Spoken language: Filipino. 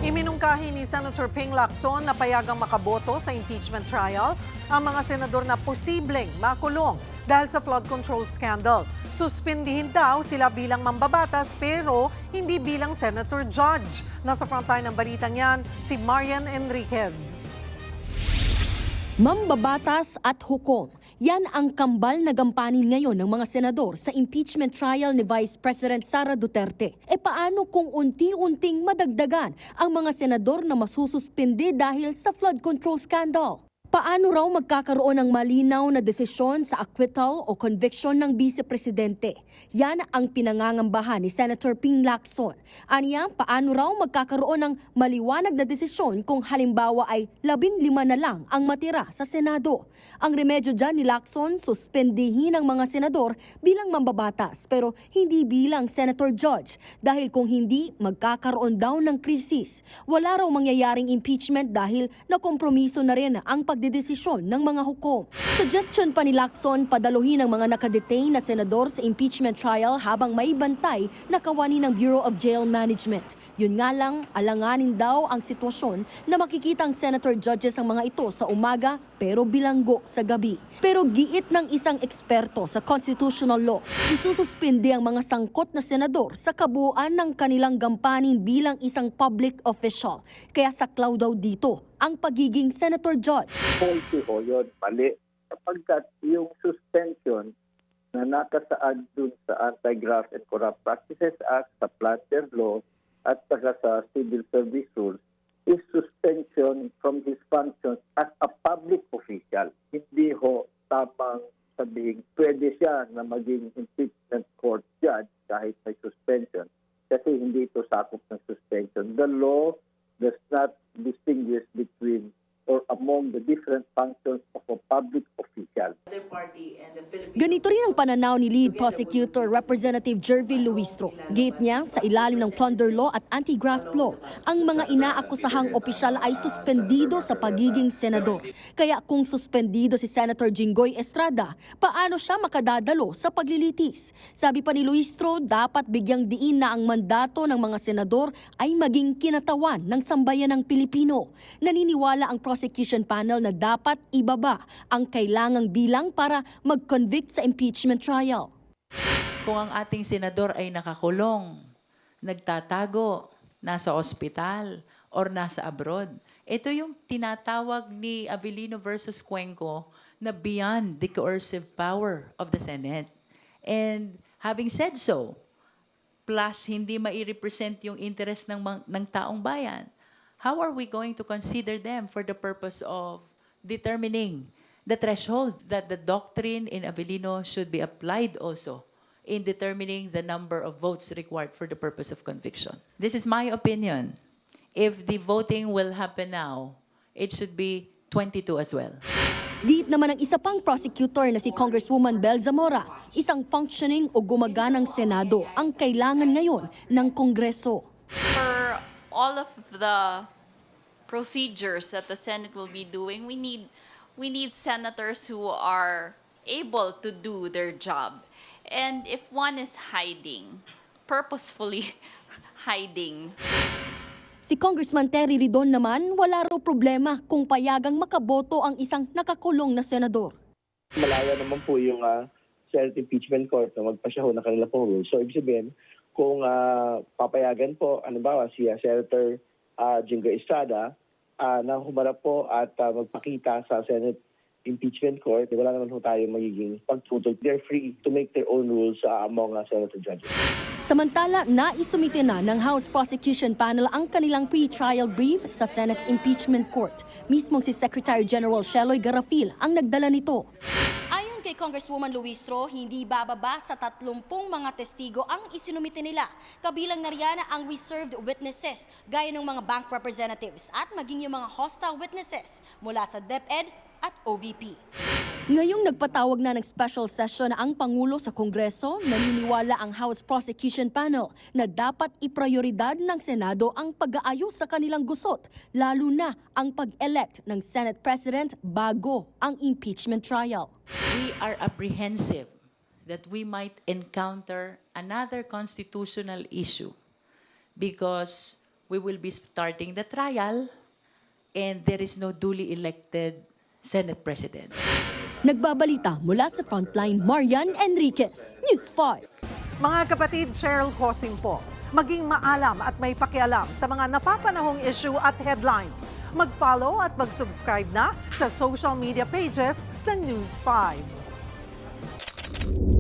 Iminungkahi ni Senator Ping Lacson na payagang makaboto sa impeachment trial ang mga senador na posibleng makulong dahil sa flood control scandal. Suspindihin daw sila bilang mambabatas pero hindi bilang senator judge. Nasa frontline ng balitang yan, si Marian Enriquez. Mambabatas at hukom. Yan ang kambal na gampanin ngayon ng mga senador sa impeachment trial ni Vice President Sara Duterte. E paano kung unti-unting madagdagan ang mga senador na masususpindi dahil sa flood control scandal? Paano raw magkakaroon ng malinaw na desisyon sa acquittal o conviction ng vice-presidente? Yan ang pinangangambahan ni Senator Ping Lacson. Aniya, paano raw magkakaroon ng maliwanag na desisyon kung halimbawa ay 15 na lang ang matira sa Senado? Ang remedyo dyan ni Lacson, suspendihin ang mga senador bilang mambabatas pero hindi bilang senator judge dahil kung hindi, magkakaroon daw ng krisis. Wala raw mangyayaring impeachment dahil nakompromiso na rin ang pagdedesisyon ng mga hukom. Suggestion pa ni Lacson, padaluhin ang mga nakadetain na senador sa impeachment trial habang may bantay na kawani ng Bureau of Jail Management. Yun nga lang, alanganin daw ang sitwasyon na makikita ang senator judges ang mga ito sa umaga pero bilanggo sa gabi. Pero giit ng isang eksperto sa constitutional law, isususpindi ang mga sangkot na senador sa kabuuan ng kanilang gampanin bilang isang public official. Kaya saklaw daw dito ang pagiging senator judge. Policy ho yun, mali. Sapagkat yung suspension na nakasaad dun sa Anti-Graft and Corrupt Practices Act, sa Planter Law, at saka sa Civil Service Rules, is suspension from his functions as a public official. Hindi ho tamang sabihin, pwede siya na maging impeachment court judge kahit may suspension. Kasi hindi ito sakop ng suspension. The law does not distinguish between or among the different functions of a public official. Ganito rin ang pananaw ni Lead Prosecutor Representative Jervil Luistro. Gate niya, sa ilalim ng Plunder Law at Anti-Graft Law, ang mga inaakusahang opisyal ay suspendido sa pagiging senador. Kaya kung suspendido si Senator Jinggoy Estrada, paano siya makadadalo sa paglilitis? Sabi pa ni Luistro, dapat bigyang diin na ang mandato ng mga senador ay maging kinatawan ng sambayan ng Pilipino. Naniniwala ang prosecution panel na dapat ibaba ang kailangang bilang para mag-convict sa impeachment trial. Kung ang ating senador ay nakakulong, nagtatago, nasa ospital, or nasa abroad, ito yung tinatawag ni Avellino versus Cuenco na beyond the coercive power of the Senate. And having said so, plus hindi mai-represent yung interest ng taong bayan, how are we going to consider them for the purpose of determining the threshold that the doctrine in Avellino should be applied also in determining the number of votes required for the purpose of conviction? This is my opinion. If the voting will happen now, it should be 22 as well. Giit naman ang isa pang prosecutor na si Congresswoman Bel Zamora, isang functioning o gumaganang Senado ang kailangan ngayon ng Kongreso. For all of the procedures that the Senate will be doing, we need senators who are able to do their job. And if one is hiding, purposefully hiding. Si Congressman Terry Ridon naman, wala raw problema kung payagang makaboto ang isang nakakulong na senador. Malaya naman po yung Senate Impeachment Court na magpasyaho ng kanila pong rules. So, ibig sabihin, kung papayagan po, si Senator Jinggoy Estrada na humarap po at magpakita sa Senate Impeachment Court, wala naman po tayo magiging pagtutol. They're free to make their own rules among senator judges. Samantala, naisumite na ng House Prosecution Panel ang kanilang pre-trial brief sa Senate Impeachment Court. Mismong si Secretary General Sheloy Garafil ang nagdala nito. Ayon kay Congresswoman Luistro, hindi bababa sa 30 mga testigo ang isinumite nila. Kabilang na riyan ang reserved witnesses gaya ng mga bank representatives at maging yung mga hostile witnesses mula sa DepEd at OVP. Ngayong nagpatawag na ng special session ang Pangulo sa Kongreso, naniniwala ang House Prosecution Panel na dapat iprioridad ng Senado ang pag-aayos sa kanilang gusot, lalo na ang pag-elect ng Senate President bago ang impeachment trial. We are apprehensive that we might encounter another constitutional issue because we will be starting the trial and there is no duly elected Senate President. Nagbabalita mula sa Frontline, Marian Enriquez, News 5. Mga kapatid, Cheryl Cosing po. Maging maalam at may pakialam sa mga napapanahong issue at headlines. Mag-follow at mag-subscribe na sa social media pages ng News 5.